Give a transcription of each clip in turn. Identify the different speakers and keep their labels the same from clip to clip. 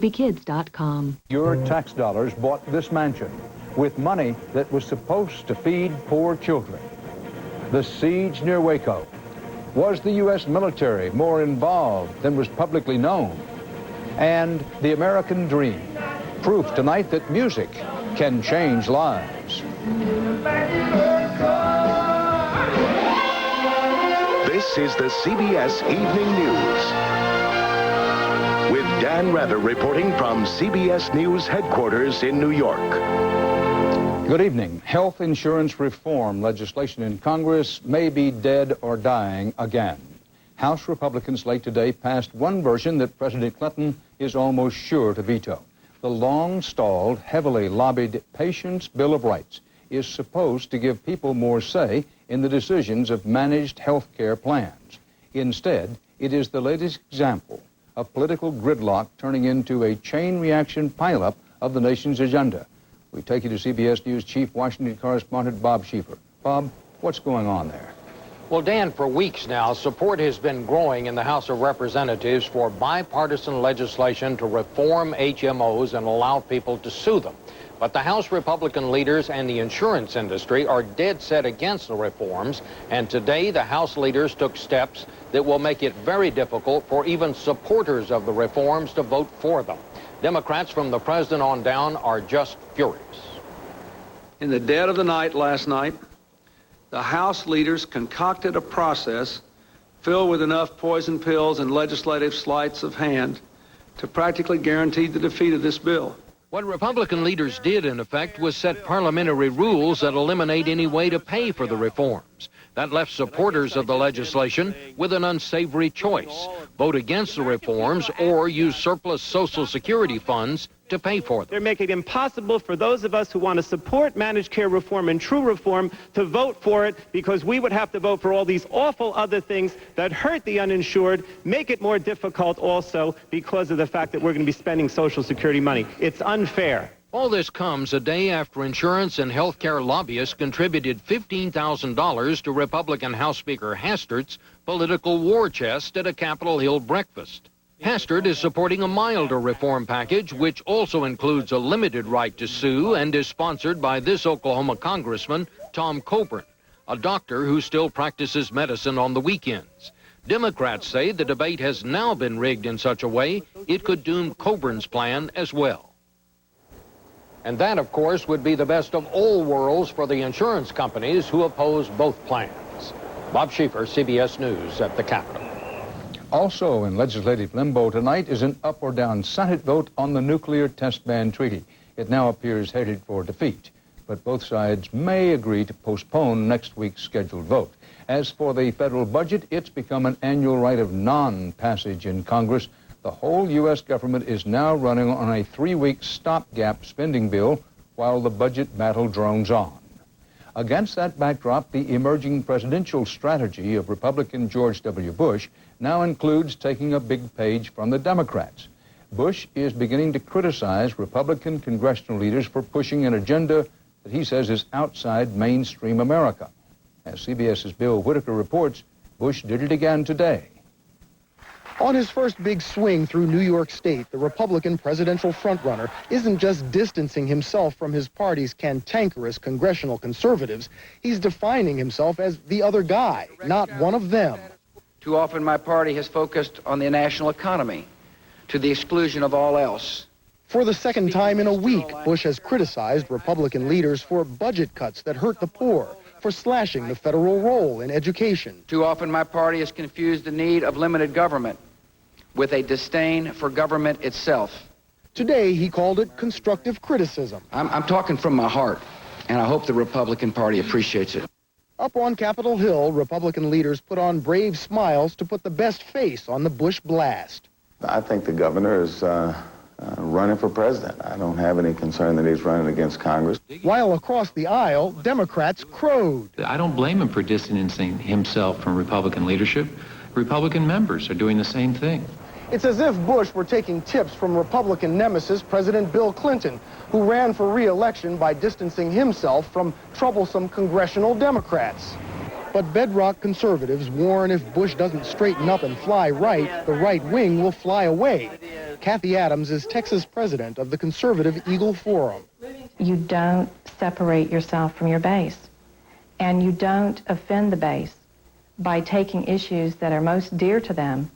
Speaker 1: BeKids.com.
Speaker 2: Your tax dollars bought this mansion with money that was supposed to feed poor children. The siege near Waco. Was the U.S. military more involved than was publicly known? And the American dream. Proof tonight that music can change lives.
Speaker 3: This is the CBS Evening News. With Dan Rather reporting from CBS News headquarters in New York.
Speaker 2: Good evening. Health insurance reform legislation in Congress may be dead or dying again. House Republicans late today passed one version that President Clinton is almost sure to veto. The long-stalled, heavily lobbied Patients' Bill of Rights is supposed to give people more say in the decisions of managed health care plans. Instead, it is the latest example of political gridlock turning into a chain reaction pileup of the nation's agenda. We take you to CBS News Chief Washington Correspondent Bob Schieffer. Bob, what's going on there?
Speaker 4: Well, Dan, for weeks now, support has been growing in the House of Representatives for bipartisan legislation to reform HMOs and allow people to sue them. But the House Republican leaders and the insurance industry are dead set against the reforms, and today the House leaders took steps that will make it very difficult for even supporters of the reforms to vote for them. Democrats from the president on down are just furious.
Speaker 5: In the dead of the night last night, the House leaders concocted a process filled with enough poison pills and legislative sleights of hand to practically guarantee the defeat of this bill.
Speaker 4: What Republican leaders did, in effect, was set parliamentary rules that eliminate any way to pay for the reforms. That left supporters of the legislation with an unsavory choice: vote against the reforms or use surplus Social Security funds to pay for them.
Speaker 6: They're making it impossible for those of us who want to support managed care reform and true reform to vote for it, because we would have to vote for all these awful other things that hurt the uninsured, make it more difficult also because of the fact that we're going to be spending Social Security money. It's unfair.
Speaker 4: All this comes a day after insurance and health care lobbyists contributed $15,000 to Republican House Speaker Hastert's political war chest at a Capitol Hill breakfast. Hastert is supporting a milder reform package, which also includes a limited right to sue and is sponsored by this Oklahoma congressman, Tom Coburn, a doctor who still practices medicine on the weekends. Democrats say the debate has now been rigged in such a way it could doom Coburn's plan as well. And that, of course, would be the best of all worlds for the insurance companies who oppose both plans. Bob Schieffer, CBS News at the Capitol.
Speaker 2: Also in legislative limbo tonight is an up or down Senate vote on the nuclear test ban treaty. It now appears headed for defeat, but both sides may agree to postpone next week's scheduled vote. As for the federal budget, it's become an annual right of non-passage in Congress. The whole U.S. government is now running on a 3-week stopgap spending bill while the budget battle drones on. Against that backdrop, the emerging presidential strategy of Republican George W. Bush now includes taking a big page from the Democrats. Bush is beginning to criticize Republican congressional leaders for pushing an agenda that he says is outside mainstream America. As CBS's Bill Whitaker reports, Bush did it again today.
Speaker 7: On his first big swing through New York State, the Republican presidential frontrunner isn't just distancing himself from his party's cantankerous congressional conservatives. He's defining himself as the other guy, not one of them.
Speaker 8: Too often my party has focused on the national economy to the exclusion of all else.
Speaker 7: For the second time in a week, Bush has criticized Republican leaders for budget cuts that hurt the poor, for slashing the federal role in education.
Speaker 8: Too often my party has confused the need of limited government with a disdain for government itself.
Speaker 7: Today, he called it constructive criticism.
Speaker 8: I'm talking from my heart, and I hope the Republican Party appreciates it.
Speaker 7: Up on Capitol Hill, Republican leaders put on brave smiles to put the best face on the Bush blast.
Speaker 9: I think the governor is running for president. I don't have any concern that he's running against Congress.
Speaker 7: While across the aisle, Democrats crowed.
Speaker 10: I don't blame him for distancing himself from Republican leadership. Republican members are doing the same thing.
Speaker 7: It's as if Bush were taking tips from Republican nemesis President Bill Clinton, who ran for re-election by distancing himself from troublesome congressional Democrats. But bedrock conservatives warn if Bush doesn't straighten up and fly right, the right wing will fly away. Kathy Adams is Texas president of the conservative Eagle Forum.
Speaker 1: You don't separate yourself from your base, and you don't offend the base by taking issues that are most dear to them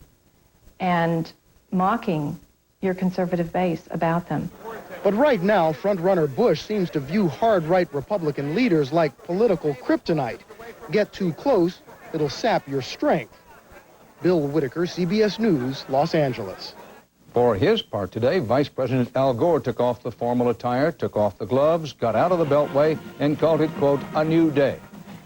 Speaker 1: and mocking your conservative base about them.
Speaker 7: But right now, frontrunner Bush seems to view hard-right Republican leaders like political kryptonite. Get too close, it'll sap your strength. Bill Whitaker, CBS News, Los Angeles.
Speaker 2: For his part today, Vice President Al Gore took off the formal attire, took off the gloves, got out of the Beltway, and called it, quote, a new day.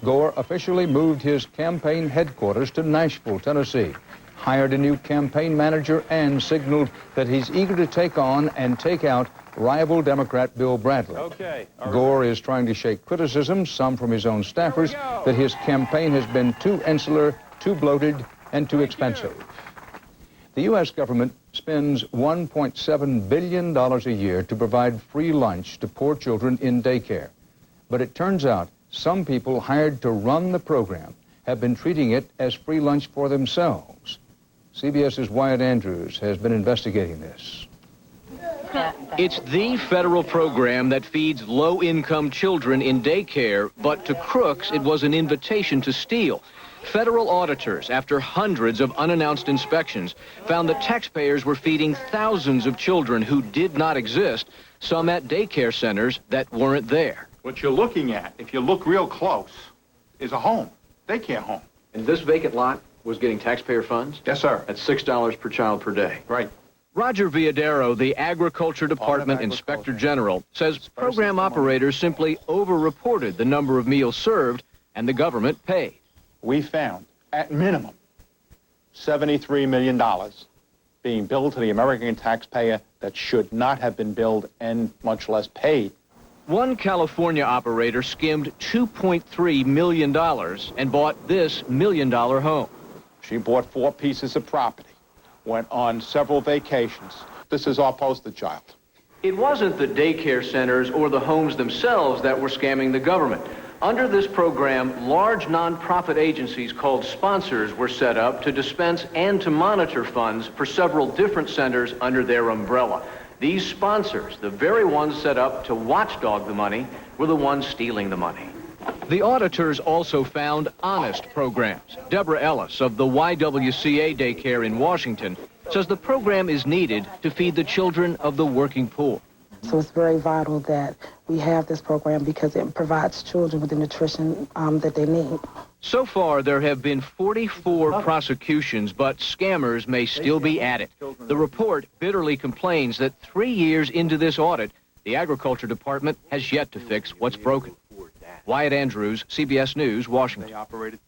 Speaker 2: Gore officially moved his campaign headquarters to Nashville, Tennessee, hired a new campaign manager, and signaled that he's eager to take on and take out rival Democrat Bill Bradley. Gore is trying to shake criticism, some from his own staffers, that his campaign has been too insular, too bloated, and too expensive. The U.S. government spends $1.7 billion a year to provide free lunch to poor children in daycare. But it turns out some people hired to run the program have been treating it as free lunch for themselves. CBS's Wyatt Andrews has been investigating this.
Speaker 11: It's the federal program that feeds low-income children in daycare, but to crooks, it was an invitation to steal. Federal auditors, after hundreds of unannounced inspections, found that taxpayers were feeding thousands of children who did not exist, some at daycare centers that weren't there.
Speaker 12: What you're looking at, if you look real close, is a home, daycare home.
Speaker 4: And this vacant lot was getting taxpayer funds?
Speaker 12: Yes, sir.
Speaker 4: At $6 per child per day.
Speaker 12: Right.
Speaker 11: Roger Villadero, the Agriculture Department Inspector General, says program operators simply over-reported the number of meals served and the government paid.
Speaker 12: We found, at minimum, $73 million being billed to the American taxpayer that should not have been billed and much less paid.
Speaker 11: One California operator skimmed $2.3 million and bought this $1 million home.
Speaker 12: She bought 4 pieces of property, went on several vacations. This is our poster child.
Speaker 4: It wasn't the daycare centers or the homes themselves that were scamming the government. Under this program, large nonprofit agencies called sponsors were set up to dispense and to monitor funds for several different centers under their umbrella. These sponsors, the very ones set up to watchdog the money, were the ones stealing the money.
Speaker 11: The auditors also found honest programs. Deborah Ellis of the YWCA daycare in Washington says the program is needed to feed the children of the working poor.
Speaker 13: So it's very vital that we have this program because it provides children with the nutrition that they need.
Speaker 11: So far, there have been 44 prosecutions, but scammers may still be at it. The report bitterly complains that 3 years into this audit, the Agriculture Department has yet to fix what's broken. Wyatt Andrews, CBS News, Washington.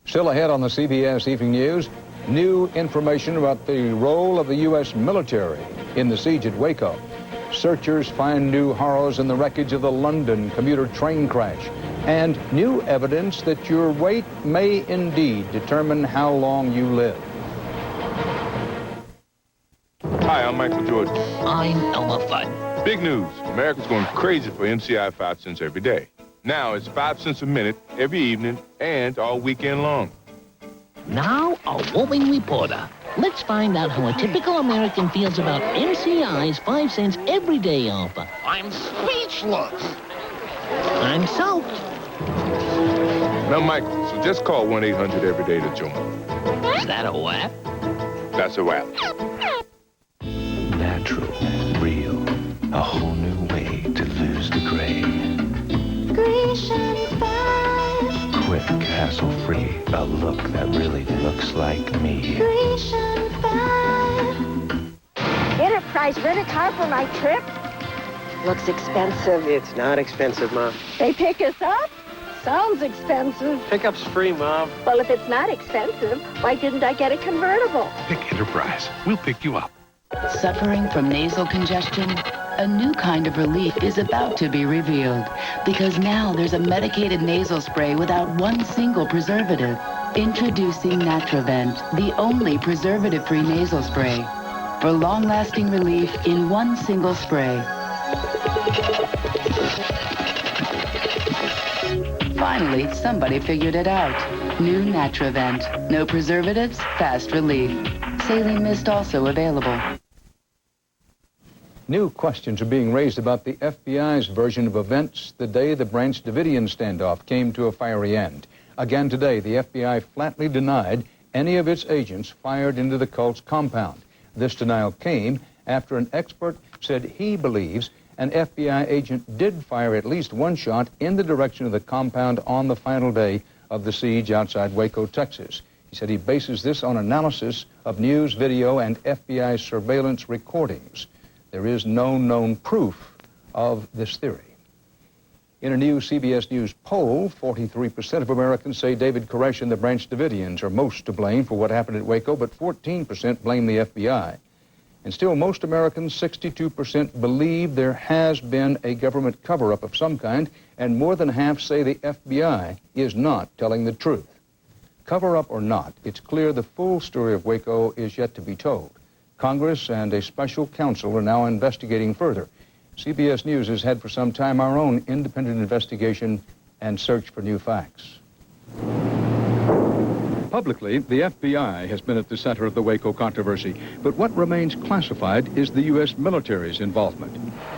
Speaker 2: Still ahead on the CBS Evening News, new information about the role of the U.S. military in the siege at Waco. Searchers find new horrors in the wreckage of the London commuter train crash, and new evidence that your weight may indeed determine how long you live.
Speaker 14: Hi, I'm Michael Jordan.
Speaker 15: I'm Elmer Fudd.
Speaker 14: Big news. America's going crazy for MCI 5 cents every day. Now it's 5 cents a minute every evening and all weekend long.
Speaker 15: Now, a roving reporter. Let's find out how a typical American feels about MCI's 5 cents every day offer.
Speaker 16: I'm speechless.
Speaker 15: I'm soaked.
Speaker 14: Now, Michael, so just call 1-800 every day to join.
Speaker 15: Is that a whap?
Speaker 14: That's a whap.
Speaker 17: Natural, real, a whole new way to lose the gray. Quick, hassle-free, a look that really looks like me.
Speaker 18: Enterprise, rent a car for my trip? Looks expensive.
Speaker 19: It's not expensive, Mom.
Speaker 18: They pick us up? Sounds expensive.
Speaker 19: Pickup's free, Mom.
Speaker 18: Well, if it's not expensive, why didn't I get a convertible?
Speaker 17: Pick Enterprise. We'll pick you up.
Speaker 20: Suffering from nasal congestion? A new kind of relief is about to be revealed because now there's a medicated nasal spray without one single preservative. Introducing Natravent, the only preservative-free nasal spray for long-lasting relief in one single spray. Finally, somebody figured it out. New Natravent. No preservatives, fast relief. Saline mist also available.
Speaker 2: New questions are being raised about the FBI's version of events the day the Branch Davidian standoff came to a fiery end. Again today, the FBI flatly denied any of its agents fired into the cult's compound. This denial came after an expert said he believes an FBI agent did fire at least one shot in the direction of the compound on the final day of the siege outside Waco, Texas. He said he bases this on analysis of news, video, and FBI surveillance recordings. There is no known proof of this theory. In a new CBS News poll, 43% of Americans say David Koresh and the Branch Davidians are most to blame for what happened at Waco, but 14% blame the FBI. And still, most Americans, 62%, believe there has been a government cover-up of some kind, and more than half say the FBI is not telling the truth. Cover-up or not, it's clear the full story of Waco is yet to be told. Congress and a special counsel are now investigating further. CBS News has had for some time our own independent investigation and search for new facts. Publicly, the FBI has been at the center of the Waco controversy, but what remains classified is the U.S. military's involvement.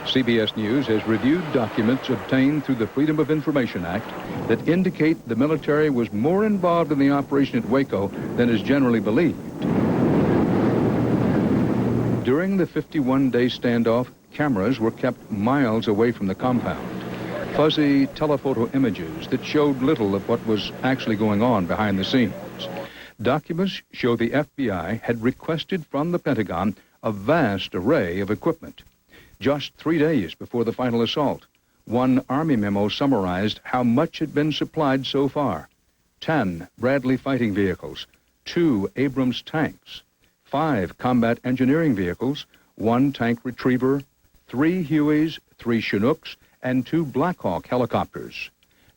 Speaker 2: CBS News has reviewed documents obtained through the Freedom of Information Act that indicate the military was more involved in the operation at Waco than is generally believed. During the 51-day standoff, cameras were kept miles away from the compound. Fuzzy telephoto images that showed little of what was actually going on behind the scenes. Documents show the FBI had requested from the Pentagon a vast array of equipment. Just 3 days before the final assault, one Army memo summarized how much had been supplied so far. 10 Bradley fighting vehicles, 2 Abrams tanks, 5 combat engineering vehicles, 1 tank retriever, 3 Hueys, 3 Chinooks, and 2 Black Hawk helicopters,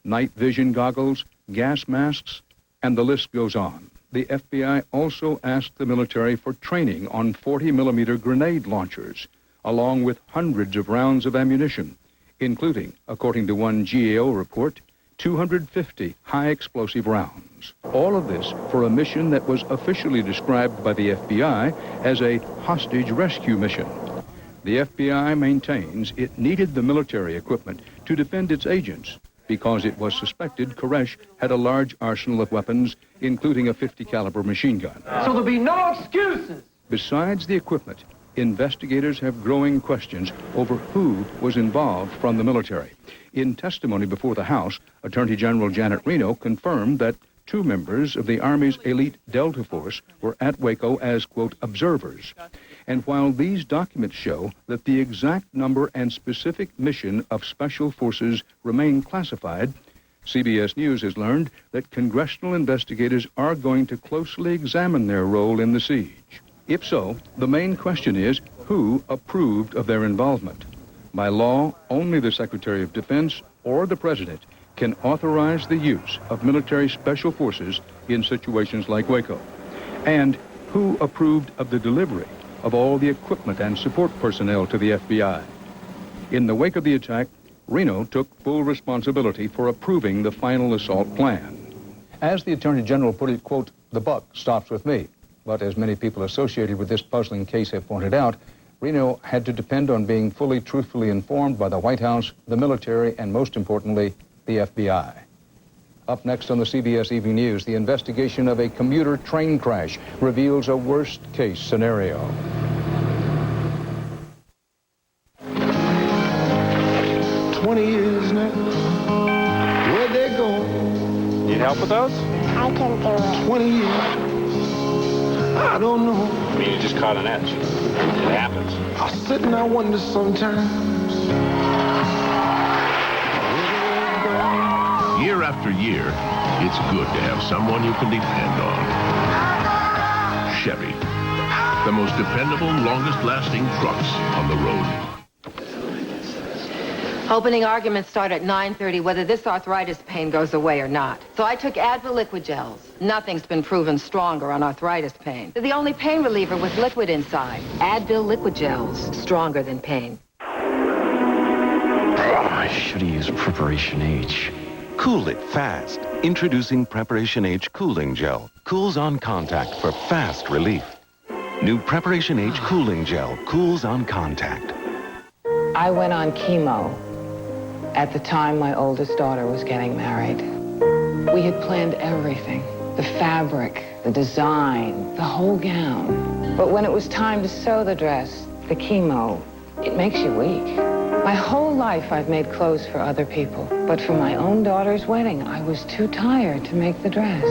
Speaker 2: night vision goggles, gas masks, and the list goes on. The FBI also asked the military for training on 40-millimeter grenade launchers, along with hundreds of rounds of ammunition, including, according to one GAO report, 250 high-explosive rounds. All of this for a mission that was officially described by the FBI as a hostage rescue mission. The FBI maintains it needed the military equipment to defend its agents because it was suspected Koresh had a large arsenal of weapons, including a .50 caliber machine gun.
Speaker 19: So there'll be no excuses.
Speaker 2: Besides the equipment, investigators have growing questions over who was involved from the military. In testimony before the House, Attorney General Janet Reno confirmed that 2 members of the Army's elite Delta Force were at Waco as, quote, observers. And while these documents show that the exact number and specific mission of special forces remain classified, CBS News has learned that congressional investigators are going to closely examine their role in the siege. If so, the main question is who approved of their involvement. By law, only the Secretary of Defense or the President can authorize the use of military special forces in situations like Waco. And who approved of the delivery of all the equipment and support personnel to the FBI. In the wake of the attack, Reno took full responsibility for approving the final assault plan. As the Attorney General put it, quote, the buck stops with me. But as many people associated with this puzzling case have pointed out, Reno had to depend on being fully truthfully informed by the White House, the military, and most importantly, the FBI. Up next on the CBS Evening News, the investigation of a commuter train crash reveals a worst-case scenario.
Speaker 16: Years now. Where'd they go?
Speaker 12: Need help with those?
Speaker 18: I can do it.
Speaker 16: 20 years. I don't know.
Speaker 12: I mean, you just caught an etch. It happens.
Speaker 16: I sit and I wonder sometimes.
Speaker 3: Year after year, it's good to have someone you can depend on. Chevy, the most dependable, longest-lasting trucks on the road.
Speaker 21: Opening arguments start at 9:30 whether this arthritis pain goes away or not. So I took Advil liquid gels. Nothing's been proven stronger on arthritis pain. They're the only pain reliever with liquid inside. Advil liquid gels, stronger than pain.
Speaker 22: I should have used Preparation H. Cool it fast. Introducing Preparation H Cooling Gel. Cools on contact for fast relief. New Preparation H Cooling Gel cools on contact.
Speaker 5: I went on chemo at the time my oldest daughter was getting married. We had planned everything, the fabric, the design, the whole gown. But when it was time to sew the dress, the chemo, it makes you weak. My whole life I've made clothes for other people, but for my own daughter's wedding, I was too tired to make the dress.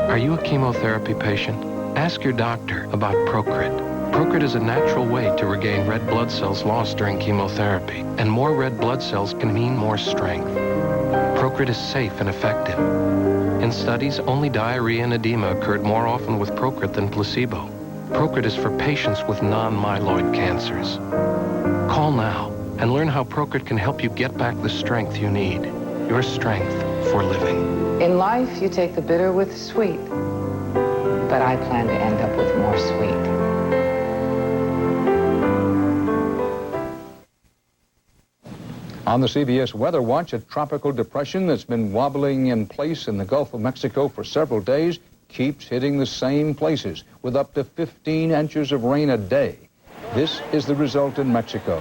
Speaker 6: Are you a chemotherapy patient? Ask your doctor about Procrit. Procrit is a natural way to regain red blood cells lost during chemotherapy, and more red blood cells can mean more strength. Procrit is safe and effective. In studies, only diarrhea and edema occurred more often with Procrit than placebo. Procrit is for patients with non-myeloid cancers. Call now and learn how Procrit can help you get back the strength you need. Your strength for living.
Speaker 5: In life, you take the bitter with the sweet, but I plan to end up with more sweet.
Speaker 2: On the CBS Weather Watch, a tropical depression that's been wobbling in place in the Gulf of Mexico for several days keeps hitting the same places with up to 15 inches of rain a day. This is the result in Mexico,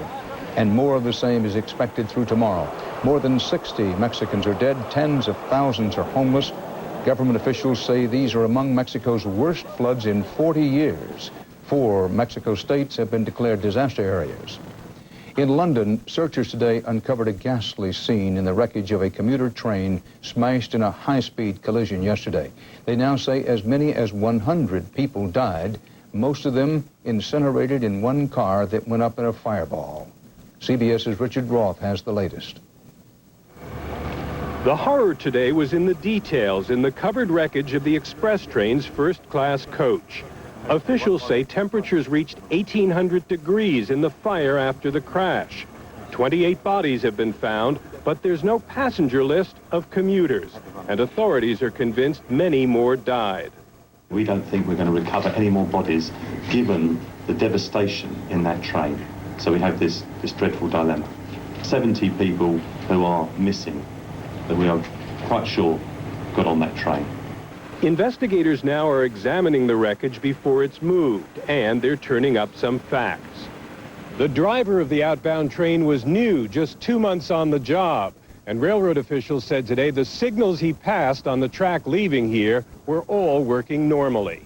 Speaker 2: and more of the same is expected through tomorrow. More than 60 Mexicans are dead, tens of thousands are homeless. Government officials say these are among Mexico's worst floods in 40 years. 4 Mexico states have been declared disaster areas. In London, searchers today uncovered a ghastly scene in the wreckage of a commuter train smashed in a high-speed collision yesterday. They now say as many as 100 people died, most of them incinerated in one car that went up in a fireball. CBS's Richard Roth has the latest.
Speaker 23: The horror today was in the details in the covered wreckage of the express train's first-class coach. Officials say temperatures reached 1,800 degrees in the fire after the crash. 28 bodies have been found, but there's no passenger list of commuters, and authorities are convinced many more died.
Speaker 24: We don't think we're going to recover any more bodies given the devastation in that train. So we have this dreadful dilemma. 70 people who are missing that we are quite sure got on that train.
Speaker 23: Investigators now are examining the wreckage before it's moved, and they're turning up some facts. The driver of the outbound train was new, just 2 months on the job, and railroad officials said today the signals he passed on the track leaving here were all working normally.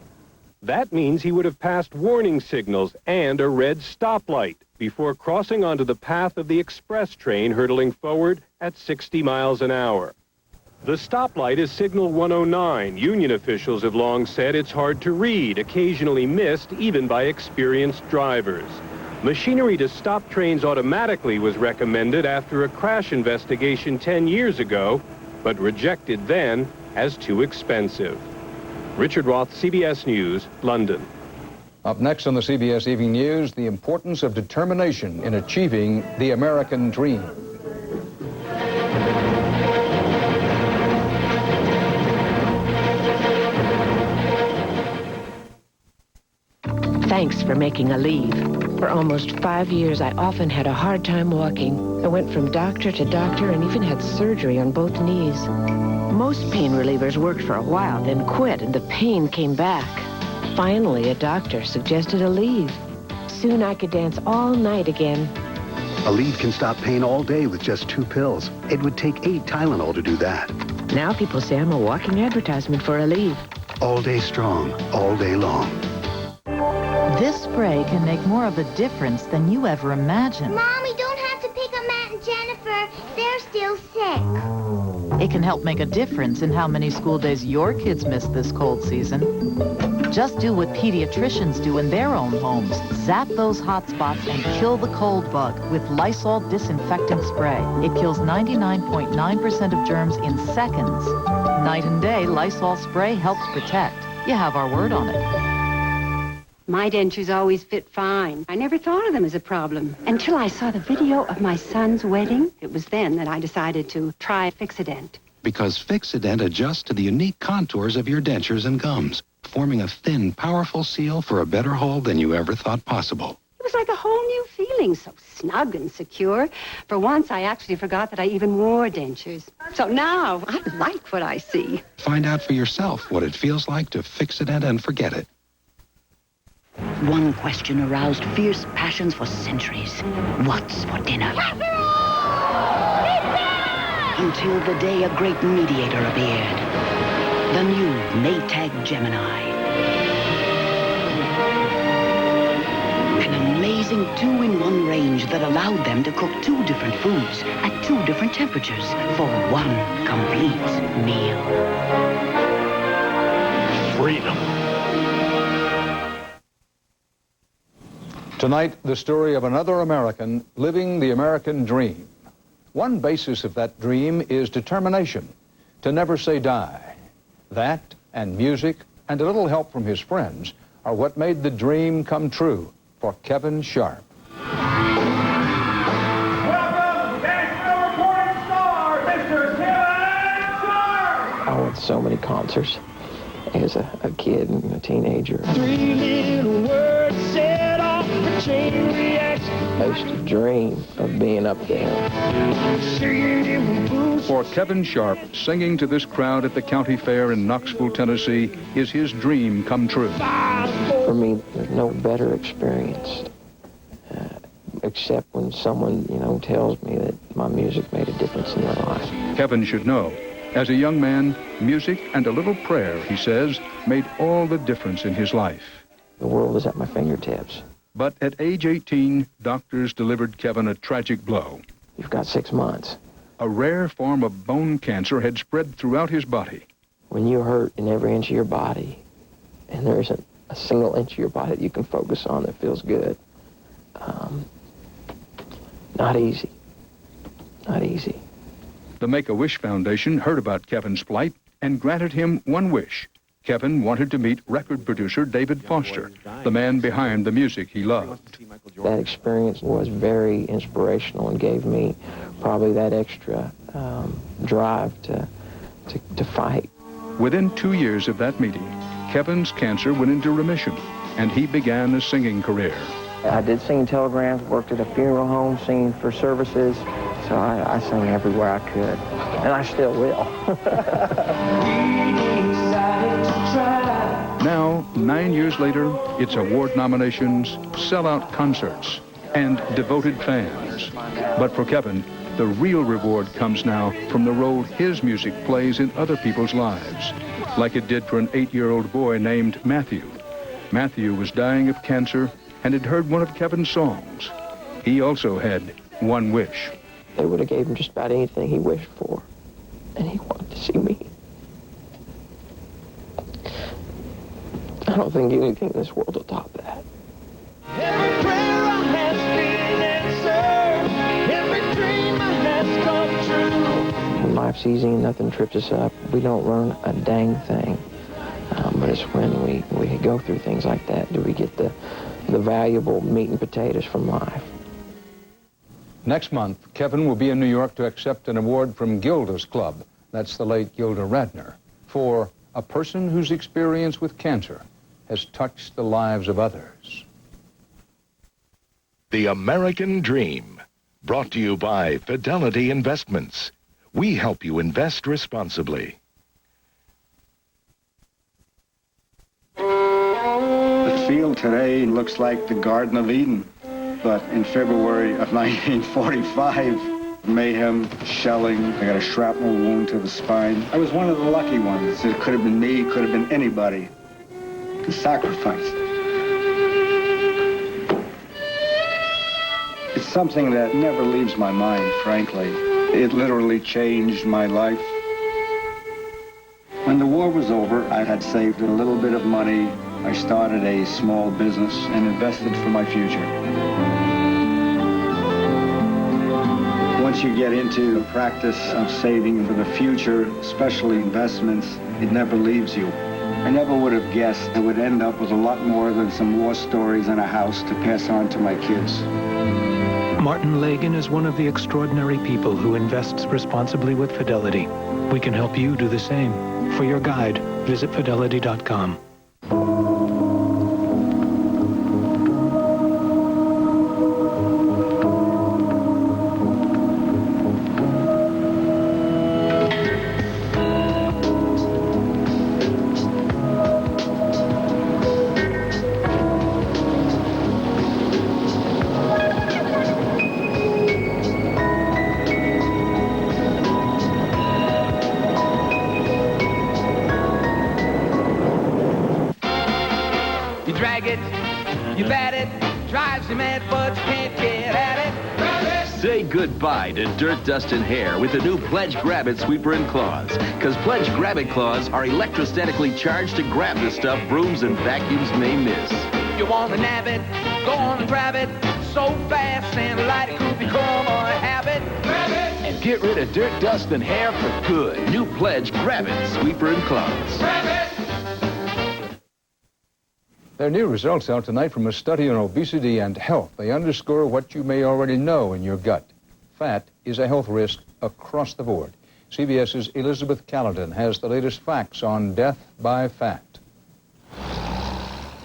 Speaker 23: That means he would have passed warning signals and a red stoplight before crossing onto the path of the express train hurtling forward at 60 miles an hour. The stoplight is signal 109. Union officials have long said it's hard to read, occasionally missed even by experienced drivers. Machinery to stop trains automatically was recommended after a crash investigation 10 years ago, but rejected then as too expensive. Richard Roth, CBS News, London.
Speaker 2: Up next on the CBS Evening News, the importance of determination in achieving the American dream.
Speaker 25: Thanks for making a leave. For almost 5 years, I often had a hard time walking. I went from doctor to doctor and even had surgery on both knees. Most pain relievers worked for a while, then quit, and the pain came back. Finally, a doctor suggested a leave. Soon I could dance all night again.
Speaker 26: Aleve can stop pain all day with just 2 pills. It would take 8 Tylenol to do that.
Speaker 25: Now people say I'm a walking advertisement for Aleve.
Speaker 26: All day strong, all day long.
Speaker 27: This spray can make more of a difference than you ever imagined.
Speaker 28: Mom, we don't have to pick up Matt and Jennifer. They're still sick.
Speaker 27: It can help make a difference in how many school days your kids miss this cold season. Just do what pediatricians do in their own homes. Zap those hot spots and kill the cold bug with Lysol disinfectant spray. It kills 99.9% of germs in seconds. Night and day, Lysol spray helps protect. You have our word on it.
Speaker 29: My dentures always fit fine. I never thought of them as a problem until I saw the video of my son's wedding. It was then that I decided to try Fixodent.
Speaker 30: Because Fixodent adjusts to the unique contours of your dentures and gums, forming a thin, powerful seal for a better hold than you ever thought possible.
Speaker 29: It was like a whole new feeling, so snug and secure. For once, I actually forgot that I even wore dentures. So now, I like what I see.
Speaker 30: Find out for yourself what it feels like to Fixodent and forget it.
Speaker 20: one question aroused fierce passions for centuries. What's for dinner? Until the day a great mediator appeared. The new Maytag Gemini. An amazing 2-in-1 range that allowed them to cook 2 different foods at 2 different temperatures for one complete meal.
Speaker 2: Freedom. Tonight, the story of another American living the American dream. One basis of that dream is determination, to never say die. That and music and a little help from his friends are what made the dream come true for Kevin Sharp.
Speaker 19: Welcome, Nashville reporting star, Mr. Kevin Sharp!
Speaker 1: I went to so many concerts as a kid and a teenager.
Speaker 16: 3 little words set off a chain reaction.
Speaker 1: I used to dream of being up there.
Speaker 2: For Kevin Sharp, singing to this crowd at the county fair in Knoxville, Tennessee, is his dream come true.
Speaker 1: For me, there's no better experience except when someone, tells me that my music made a difference in their life.
Speaker 2: Kevin should know. As a young man, music and a little prayer, he says, made all the difference in his life.
Speaker 1: The world is at my fingertips.
Speaker 2: But at age 18, doctors delivered Kevin a tragic blow.
Speaker 1: You've got 6 months.
Speaker 2: A rare form of bone cancer had spread throughout his body.
Speaker 1: When you hurt in every inch of your body, and there isn't a single inch of your body that you can focus on that feels good, not easy. Not easy.
Speaker 2: The Make-A-Wish Foundation heard about Kevin's plight and granted him one wish. Kevin wanted to meet record producer David Foster, the man behind the music he loved.
Speaker 1: That experience was very inspirational and gave me probably that extra drive to fight.
Speaker 2: Within 2 years of that meeting, Kevin's cancer went into remission, and he began a singing career.
Speaker 1: I did sing telegrams, worked at a funeral home singing for services, so I sang everywhere I could, and I still will.
Speaker 2: Now, 9 years later, it's award nominations, sellout concerts, and devoted fans. But for Kevin, the real reward comes now from the role his music plays in other people's lives, like it did for an 8-year-old boy named Matthew. Matthew was dying of cancer and had heard one of Kevin's songs. He also had one wish.
Speaker 1: They would have gave him just about anything he wished for, and he wanted to see me. I don't think anything in this world will top that.
Speaker 16: Every prayer I have been answered. Every dream I have come true.
Speaker 1: When life's easy and nothing trips us up, we don't learn a dang thing. But it's when we go through things like that do we get the valuable meat and potatoes from life.
Speaker 2: Next month, Kevin will be in New York to accept an award from Gilda's Club, that's the late Gilda Radner, for a person whose experience with cancer has touched the lives of others.
Speaker 3: The American Dream, brought to you by Fidelity Investments. We help you invest responsibly.
Speaker 4: The field today looks like the Garden of Eden, but in February of 1945, mayhem, shelling, I got a shrapnel wound to the spine. I was one of the lucky ones. It could have been me, could have been anybody. The sacrifice. It's something that never leaves my mind, frankly. It literally changed my life. When the war was over, I had saved a little bit of money. I started a small business and invested for my future. Once you get into the practice of saving for the future, especially investments, it never leaves you. I never would have guessed I would end up with a lot more than some war stories and a house to pass on to my kids.
Speaker 7: Martin Lagan is one of the extraordinary people who invests responsibly with Fidelity. We can help you do the same. For your guide, visit fidelity.com.
Speaker 8: Say goodbye to dirt, dust, and hair with the new Pledge Grab-It Sweeper and Claws. Because Pledge Grab-It Claws are electrostatically charged to grab the stuff brooms and vacuums may miss.
Speaker 16: You want to nab it, go on and grab it, so fast and light it could become a habit. Grab it!
Speaker 8: And get rid of dirt, dust, and hair for good. New Pledge Grab-It Sweeper and Claws.
Speaker 16: Grab it!
Speaker 2: There are new results out tonight from a study on obesity and health. They underscore what you may already know in your gut. Fat is a health risk across the board. CBS's Elizabeth Caledon has the latest facts on death by fat.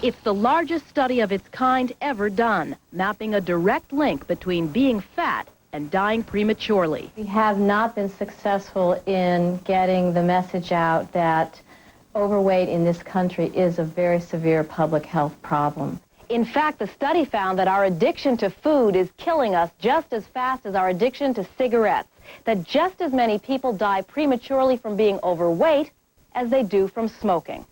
Speaker 9: It's the largest study of its kind ever done, mapping a direct link between being fat and dying prematurely.
Speaker 10: We have not been successful in getting the message out that overweight in this country is a very severe public health problem.
Speaker 11: In fact, the study found that our addiction to food is killing us just as fast as our addiction to cigarettes, that just as many people die prematurely from being overweight as they do from smoking.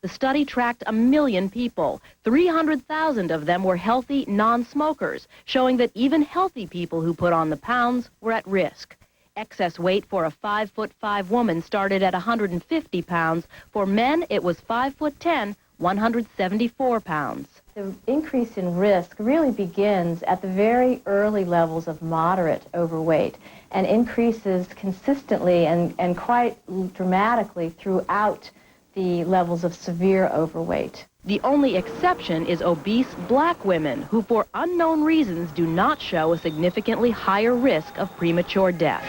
Speaker 9: The study tracked 1 million people. 300,000 of them were healthy non-smokers, showing that even healthy people who put on the pounds were at risk. Excess weight for a 5'5" woman started at 150 pounds. For men, it was 5'10", 174 pounds.
Speaker 10: The increase in risk really begins at the very early levels of moderate overweight and increases consistently and quite dramatically throughout the levels of severe overweight.
Speaker 9: The only exception is obese black women, who for unknown reasons do not show a significantly higher risk of premature death.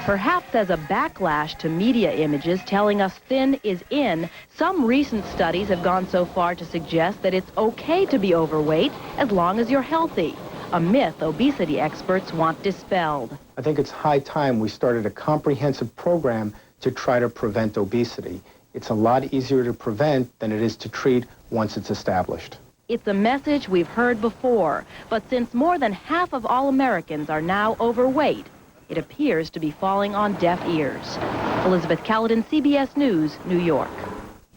Speaker 9: Perhaps as a backlash to media images telling us thin is in, some recent studies have gone so far to suggest that it's okay to be overweight as long as you're healthy, a myth obesity experts want dispelled.
Speaker 12: I think it's high time we started a comprehensive program to try to prevent obesity. It's a lot easier to prevent than it is to treat once it's established.
Speaker 9: It's a message we've heard before, but since more than half of all Americans are now overweight, it appears to be falling on deaf ears. Elizabeth Caledon, CBS News, New York.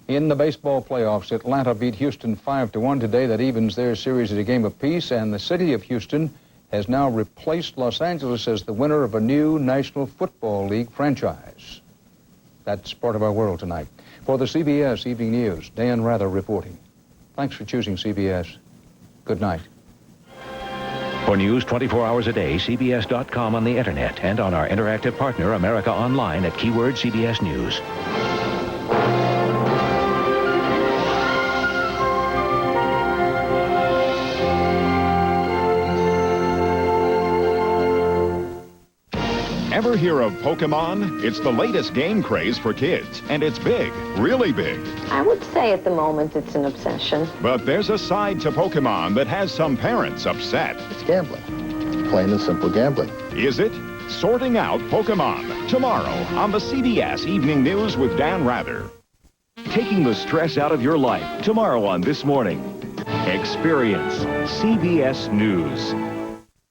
Speaker 2: In the baseball playoffs, Atlanta beat Houston 5-1 today. That evens their series at a game apiece, and the city of Houston has now replaced Los Angeles as the winner of a new National Football League franchise. That's part of our world tonight. For the CBS Evening News, Dan Rather reporting. Thanks for choosing CBS. Good night.
Speaker 13: For news 24 hours a day, CBS.com on the internet and on our interactive partner, America Online at keyword CBS News.
Speaker 14: Ever hear of Pokemon? It's the latest game craze for kids, and it's big, really big.
Speaker 11: I would say at the moment it's an obsession.
Speaker 14: But there's a side to Pokemon that has some parents upset.
Speaker 15: It's gambling. Plain and simple gambling.
Speaker 14: Is it? Sorting Out Pokemon, tomorrow on the CBS Evening News with Dan Rather.
Speaker 17: Taking the stress out of your life, tomorrow on This Morning. Experience CBS News.